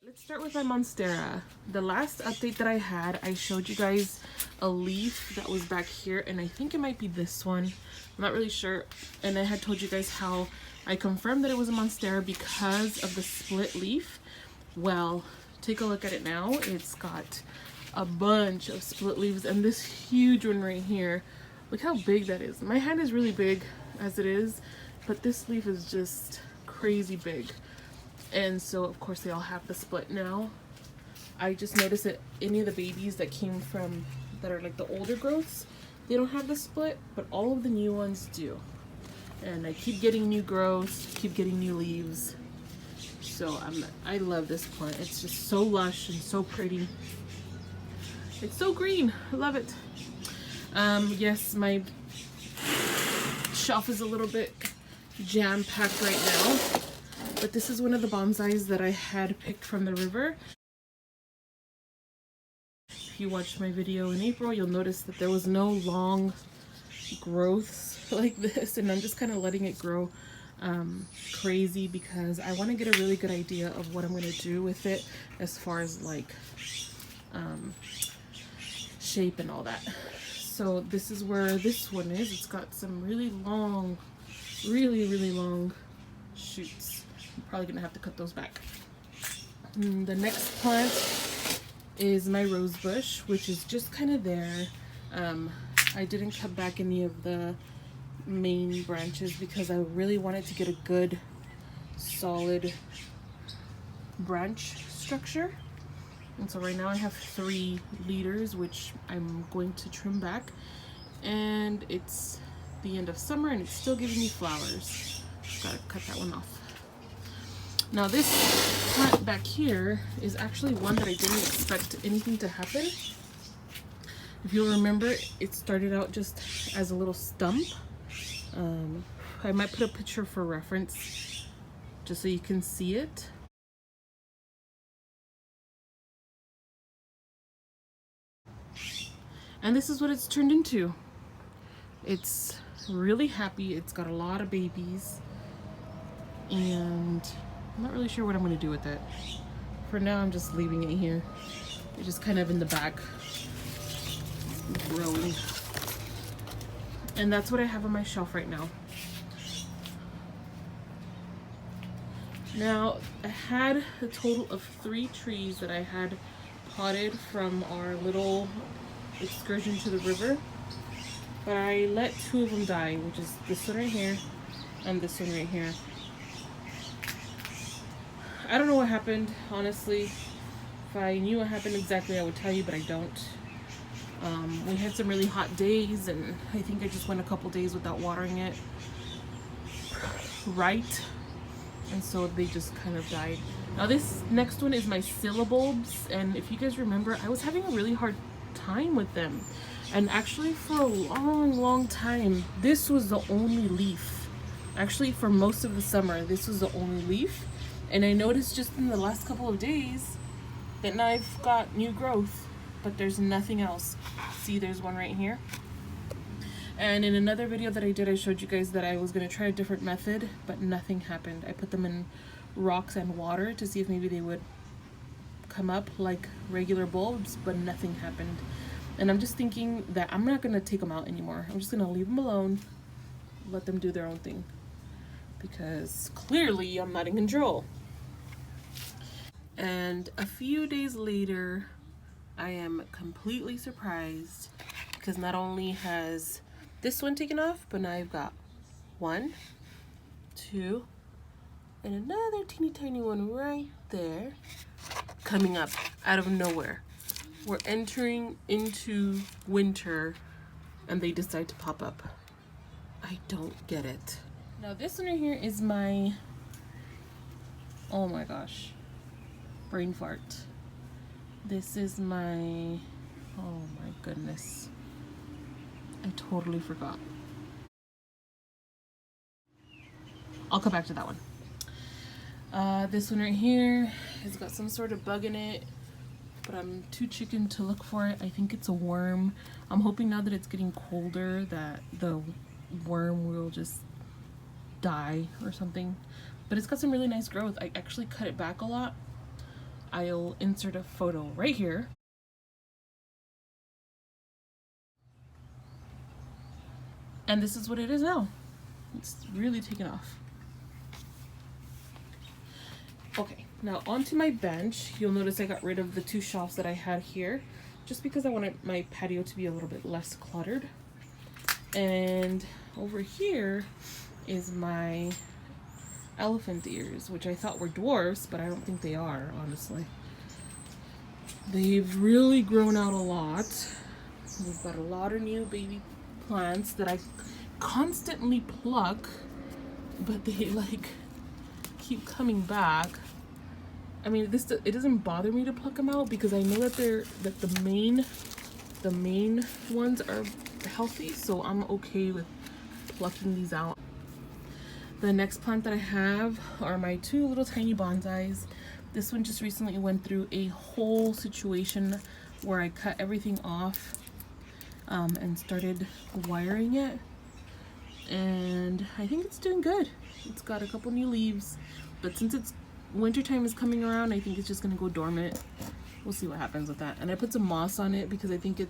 Let's start with my Monstera. The last update that I had, I showed you guys a leaf that was back here, and I think it might be this one. I'm not really sure. And I had told you guys how I confirmed that it was a Monstera because of the split leaf. Well, take a look at it now. It's got a bunch of split leaves and this huge one right here. Look how big that is. My hand is really big as it is, but this leaf is just crazy big. And so of course they all have the split now. I just noticed that any of the babies that came from, that are like the older growths, they don't have the split, but all of the new ones do. And I keep getting new growths, keep getting new leaves. So I love this plant. It's just so lush and so pretty. It's so green. I love it. Yes, my shelf is a little bit jam-packed right now. But this is one of the bonsais that I had picked from the river. If you watched my video in April, you'll notice that there was no long growths like this, and I'm just kind of letting it grow crazy because I want to get a really good idea of what I'm going to do with it as far as like shape and all that. So this is where this one is. It's got some really long, really long shoots. I'm probably gonna have to cut those back. The next plant is my rose bush, which is just kind of there. I didn't cut back any of the main branches because I really wanted to get a good solid branch structure. And so right now I have 3 leaders, which I'm going to trim back. And it's the end of summer and it's still giving me flowers. Gotta cut that one off. Now this plant back here is actually one that I didn't expect anything to happen. If you'll remember, it started out just as a little stump. I might put a picture for reference just so you can see it. And this is what it's turned into. It's really happy. It's got a lot of babies. And I'm not really sure what I'm going to do with it. For now, I'm just leaving it here. It's just kind of in the back, growing. And that's what I have on my shelf right now. Now, I had a total of 3 trees that I had potted from our little excursion to the river. But I let 2 of them die, which is this one right here and this one right here. I don't know what happened, honestly. If I knew what happened exactly, I would tell you, but I don't. We had some really hot days, and I think I just went a couple days without watering it right, and so they just kind of died. Now this next one is my syllabulbs, and if you guys remember, I was having a really hard time with them. And actually for a long time, this was the only leaf. Actually for most of the summer, this was the only leaf. And I noticed just in the last couple of days that now I've got new growth, but there's nothing else. See, there's one right here. And in another video that I did, I showed you guys that I was going to try a different method, but nothing happened. I put them in rocks and water to see if maybe they would come up like regular bulbs, but nothing happened. And I'm just thinking that I'm not going to take them out anymore. I'm just going to leave them alone, let them do their own thing, because clearly I'm not in control. And a few days later, I am completely surprised because not only has this one taken off, but now I've got 1, 2, and another teeny tiny one right there coming up out of nowhere. We're entering into winter and they decide to pop up. I don't get it. Now this one right here is my, oh my gosh, brain fart. This is my, oh my goodness, I totally forgot. I'll come back to that one. This one right here has got some sort of bug in it, but I'm too chicken to look for it. I think it's a worm. I'm hoping now that it's getting colder that the worm will just die or something. But it's got some really nice growth. I actually cut it back a lot. I'll insert a photo right here. And this is what it is now. It's really taken off. Okay, now onto my bench. You'll notice I got rid of the 2 shelves that I had here just because I wanted my patio to be a little bit less cluttered. And over here is my elephant ears, which I thought were dwarfs, but I don't think they are, honestly. They've really grown out a lot. We've got a lot of new baby plants that I constantly pluck, but they like keep coming back. I mean, it doesn't bother me to pluck them out because I know that the main ones are healthy, so I'm okay with plucking these out. The next plant that I have are my 2 little tiny bonsais. This one just recently went through a whole situation where I cut everything off and started wiring it, and I think it's doing good. It's got a couple new leaves, but since it's wintertime is coming around, I think it's just gonna go dormant. We'll see what happens with that. And I put some moss on it because I think it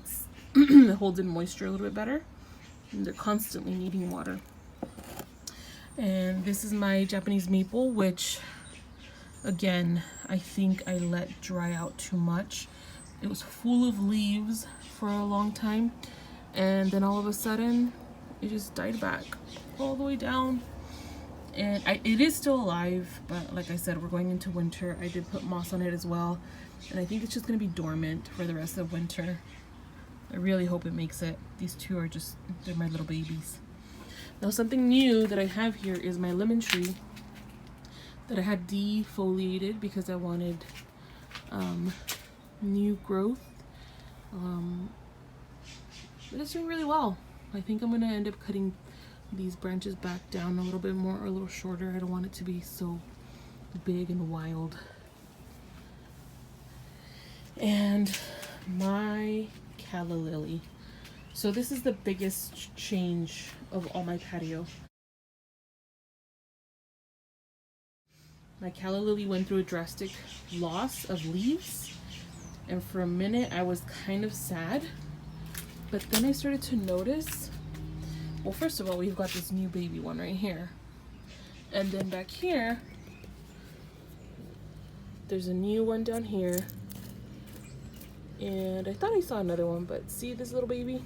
holds in moisture a little bit better, and they're constantly needing water. And this is my Japanese maple, which again, I think I let dry out too much. It was full of leaves for a long time, and then all of a sudden it just died back all the way down. And it is still alive, but like I said, we're going into winter. I did put moss on it as well, and I think it's just gonna be dormant for the rest of winter. I really hope it makes it. These 2 are just, they're my little babies. Now something new that I have here is my lemon tree that I had defoliated because I wanted new growth. But it's doing really well. I think I'm gonna end up cutting these branches back down a little bit more, or a little shorter. I don't want it to be so big and wild. And my Calla Lily. So this is the biggest change of all my patio. My Calla Lily went through a drastic loss of leaves, and for a minute I was kind of sad, but then I started to notice, well, first of all, we've got this new baby one right here, and then back here there's a new one down here, and I thought I saw another one, but see this little baby?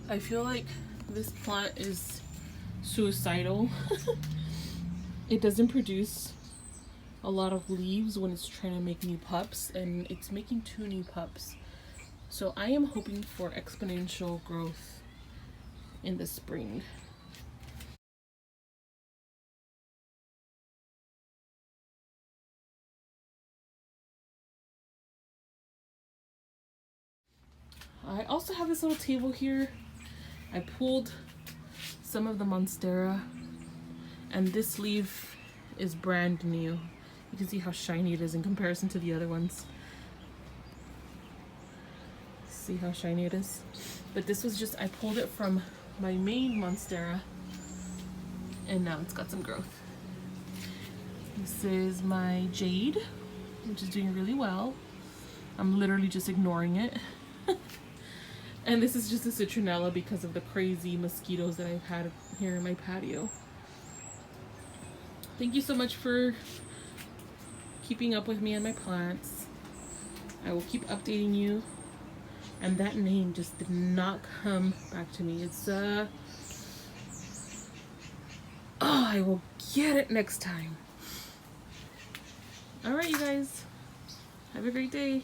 I feel like this plant is suicidal. It doesn't produce a lot of leaves when it's trying to make new pups, and it's making 2 new pups. So I am hoping for exponential growth in the spring. I also have this little table here. I pulled some of the Monstera, and this leaf is brand new. You can see how shiny it is in comparison to the other ones. See how shiny it is? But this was just, I pulled it from my main Monstera, and now it's got some growth. This is my Jade, which is doing really well. I'm literally just ignoring it. And this is just a citronella because of the crazy mosquitoes that I've had here in my patio. Thank you so much for keeping up with me and my plants. I will keep updating you. And that name just did not come back to me. It's oh, I will get it next time. All right, you guys, have a great day.